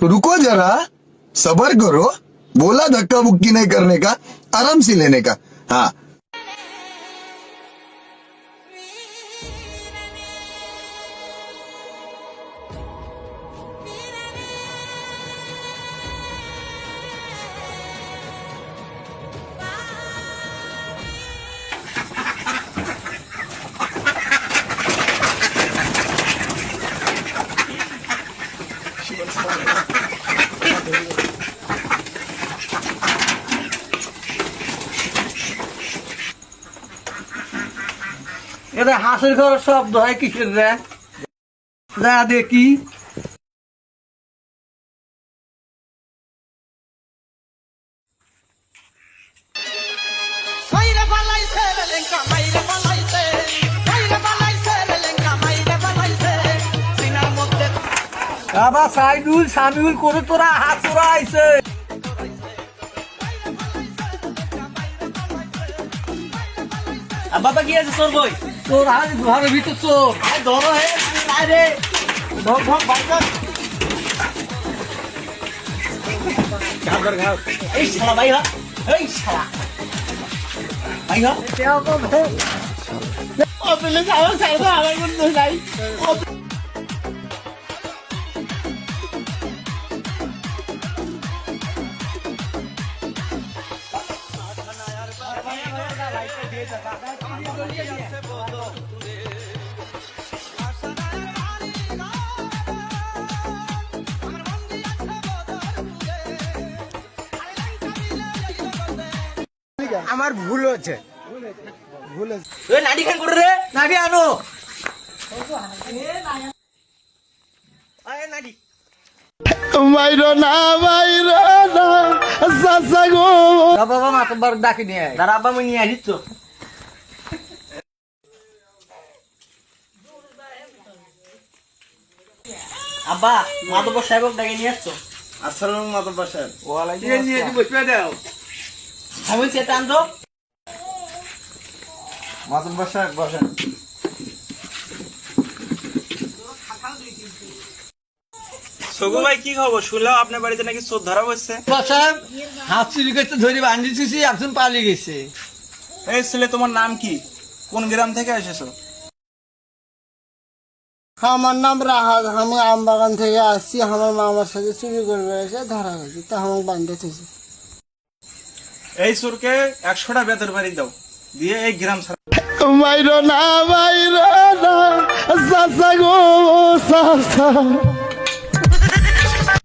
रुको जरा सबर करो बोला धक्का मुक्की नहीं करने का आराम से लेने का हाँ এটা হাসির ঘর শব্দ হয় কিসের রে যা দেখি বাবা সাইদুল সামিউল করে তোরা হাত তোরা আইছে বাবা কি আছে চোর বই তোর হাত ঘরের ভিতর চোর ধরো হে আরে ধর ধর বাইকার এই শালা ভাই হা এই শালা ভাই হা ও প্লিজ আমার সাইডে আমার বন্ধু নাই আমার ভুল হচ্ছে ওই নাডি খান করে রে নাকি আনো আয় নাডি মাইরো না সাসা গো বাবা মা তোমার ডাকি নিয়ে আয় দাঁড়া আব্বা আমি নিয়ে আসিস তো আব্বা মাধব সাহেব ডাকে নিয়ে আসছো আসসালামু মাতব্বর সাহেব নিয়ে বসবে দাও আমি সেটা আনতো মাতব্বর সাহেব বসেন সগু ভাই কি খবর শুনলাম আপনার বাড়িতে নাকি চোর ধরা পড়ছে সাহেব হাত চুরি করতে ধরে বান্ধিছি একজন পালিয়ে গেছে এই ছেলে তোমার নাম কি কোন গ্রাম থেকে এসেছো আমার নাম রাহাত আমি আমবাগান থেকে আসছি আমার মামার সাথে চুরি করবে এসে ধরা হয়েছে তা আমাকে বান্ধে থেছে এই চোরকে 100টা বেতন বাড়ি দাও দিয়ে এই গ্রাম ছাড়া মাইরো না সাসা গো সাসা